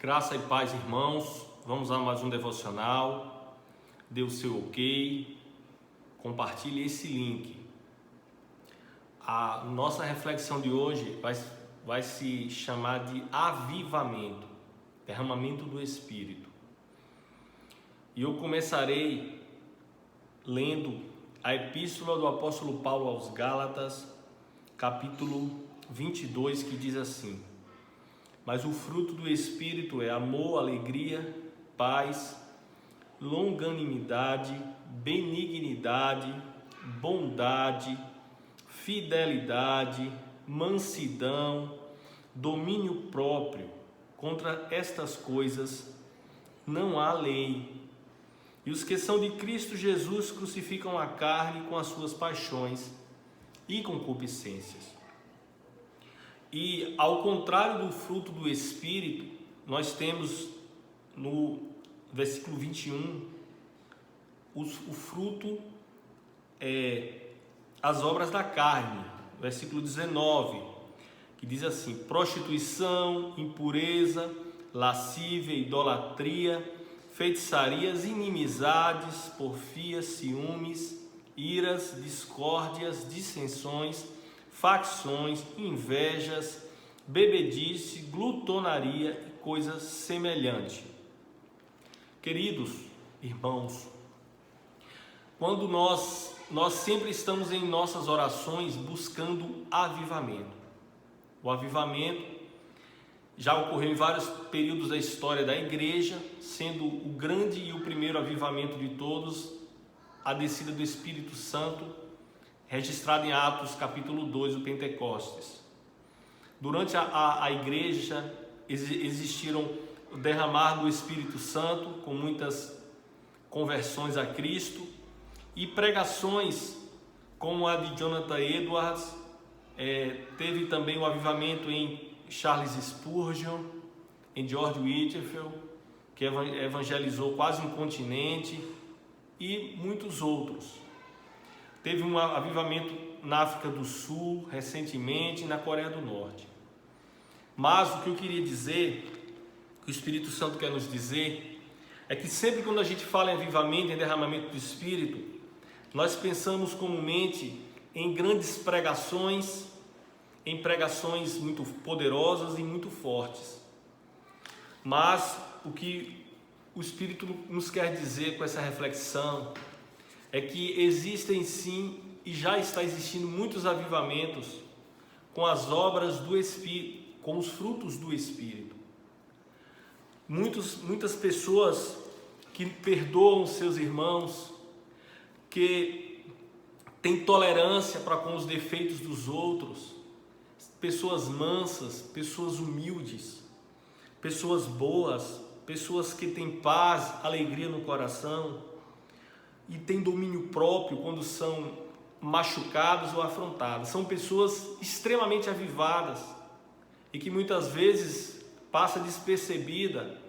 Graça e paz, irmãos. Vamos a mais um devocional. Dê o seu ok. Compartilhe esse link. A nossa reflexão de hoje vai se chamar de avivamento, derramamento do Espírito. E eu começarei lendo a epístola do apóstolo Paulo aos Gálatas, capítulo 22, que diz assim: mas o fruto do Espírito é amor, alegria, paz, longanimidade, benignidade, bondade, fidelidade, mansidão, domínio próprio. Contra estas coisas não há lei. E os que são de Cristo Jesus crucificam a carne com as suas paixões e concupiscências. E ao contrário do fruto do Espírito, nós temos no versículo 21, o fruto as obras da carne. Versículo 19, que diz assim: prostituição, impureza, lascívia, idolatria, feitiçarias, inimizades, porfias, ciúmes, iras, discórdias, dissensões, facções, invejas, bebedice, glutonaria e coisas semelhantes. Queridos irmãos, quando nós sempre estamos em nossas orações buscando avivamento. O avivamento já ocorreu em vários períodos da história da igreja, sendo o grande e o primeiro avivamento de todos a descida do Espírito Santo, registrado em Atos capítulo 2 do Pentecostes. Durante a igreja existiram o derramar do Espírito Santo, com muitas conversões a Cristo, e pregações como a de Jonathan Edwards. Teve também o avivamento em Charles Spurgeon, em George Whitefield, que evangelizou quase um continente, e muitos outros. Teve um avivamento na África do Sul, recentemente, e na Coreia do Norte. Mas o que eu queria dizer, que o Espírito Santo quer nos dizer, é que sempre quando a gente fala em avivamento, em derramamento do Espírito, nós pensamos comumente em grandes pregações, em pregações muito poderosas e muito fortes. Mas o que o Espírito nos quer dizer com essa reflexão é que existem sim e já está existindo muitos avivamentos com as obras do Espírito, com os frutos do Espírito. Muitas pessoas que perdoam seus irmãos, que têm tolerância para com os defeitos dos outros, pessoas mansas, pessoas humildes, pessoas boas, pessoas que têm paz, alegria no coração e têm domínio próprio quando são machucados ou afrontados. São pessoas extremamente avivadas e que muitas vezes passa despercebida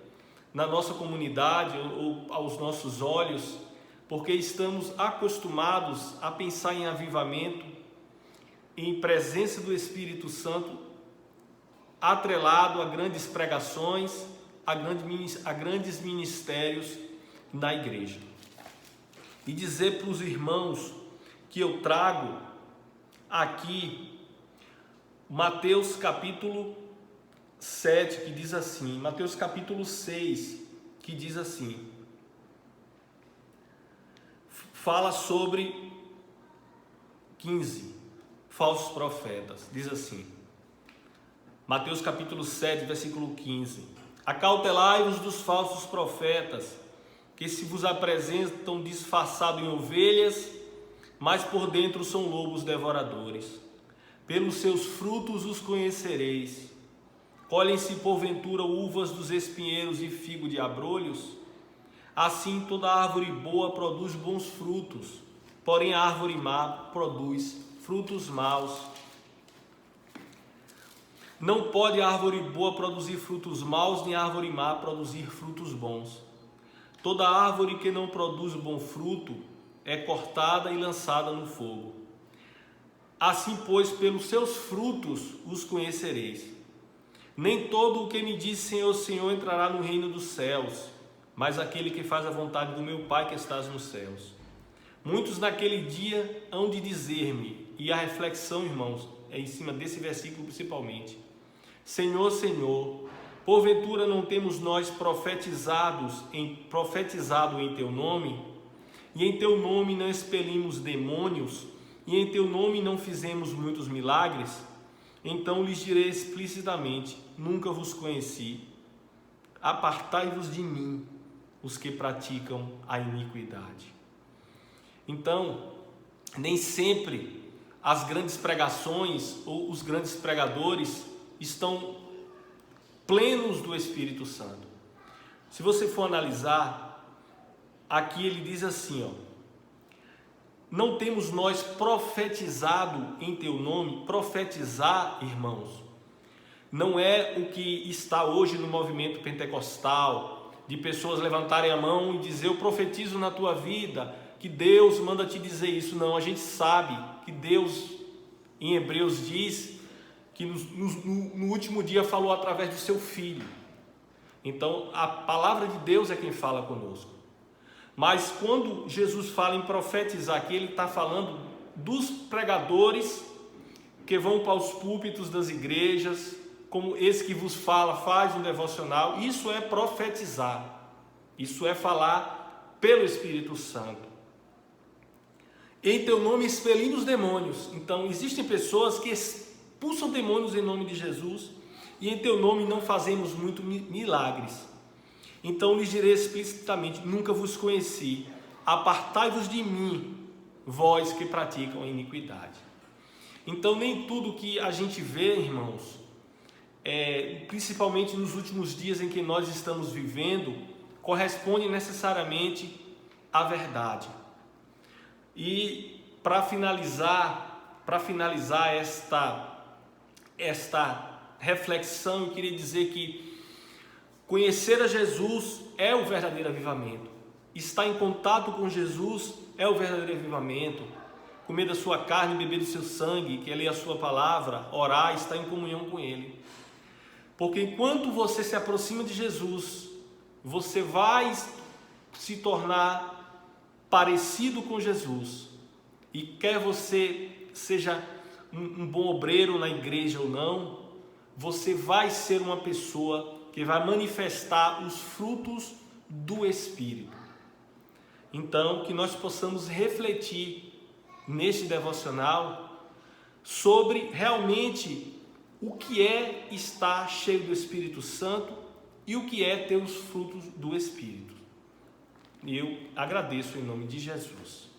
na nossa comunidade ou aos nossos olhos, porque estamos acostumados a pensar em avivamento, em presença do Espírito Santo, atrelado a grandes pregações, a grandes ministérios na igreja. E dizer para os irmãos que eu trago aqui Mateus capítulo 7, que diz assim, Mateus capítulo 6, que diz assim, fala sobre 15 falsos profetas, diz assim, Mateus capítulo 7, versículo 15, acautelai-vos dos falsos profetas, que se vos apresentam disfarçados em ovelhas, mas por dentro são lobos devoradores. Pelos seus frutos os conhecereis. Colhem-se porventura uvas dos espinheiros e figo de abrolhos? Assim toda árvore boa produz bons frutos, porém a árvore má produz frutos maus. Não pode a árvore boa produzir frutos maus, nem a árvore má produzir frutos bons. Toda árvore que não produz bom fruto é cortada e lançada no fogo. Assim, pois, pelos seus frutos os conhecereis. Nem todo o que me diz Senhor, Senhor entrará no reino dos céus, mas aquele que faz a vontade do meu Pai que estás nos céus. Muitos naquele dia hão de dizer-me, e a reflexão, irmãos, é em cima desse versículo principalmente: Senhor, Senhor, porventura não temos nós profetizado em teu nome? E em teu nome não expelimos demônios? E em teu nome não fizemos muitos milagres? Então lhes direi explicitamente: nunca vos conheci. Apartai-vos de mim, os que praticam a iniquidade. Então, nem sempre as grandes pregações ou os grandes pregadores estão plenos do Espírito Santo. Se você for analisar, aqui ele diz assim, não temos nós profetizado em teu nome. Profetizar, irmãos, não é o que está hoje no movimento pentecostal, de pessoas levantarem a mão e dizer: eu profetizo na tua vida, que Deus manda te dizer isso. Não, a gente sabe que Deus, em Hebreus, diz que no último dia falou através do seu Filho. Então, a palavra de Deus é quem fala conosco. Mas quando Jesus fala em profetizar aqui, ele está falando dos pregadores que vão para os púlpitos das igrejas, como esse que vos fala, faz um devocional. Isso é profetizar, isso é falar pelo Espírito Santo. Em teu nome expelimos os demônios. Então existem pessoas que expulsam demônios em nome de Jesus, e em teu nome não fazemos muito milagres. Então lhes direi explicitamente: nunca vos conheci. Apartai-vos de mim, vós que praticam a iniquidade. Então nem tudo que a gente vê, irmãos, principalmente nos últimos dias em que nós estamos vivendo, corresponde necessariamente à verdade. E para finalizar esta reflexão, eu queria dizer que conhecer a Jesus é o verdadeiro avivamento. Estar em contato com Jesus é o verdadeiro avivamento. Comer da sua carne, beber do seu sangue, que é ler a sua palavra, orar, estar em comunhão com Ele. Porque enquanto você se aproxima de Jesus, você vai se tornar parecido com Jesus. E quer você seja um bom obreiro na igreja ou não, você vai ser uma pessoa que vai manifestar os frutos do Espírito. Então, que nós possamos refletir neste devocional sobre realmente o que é estar cheio do Espírito Santo e o que é ter os frutos do Espírito. E eu agradeço em nome de Jesus.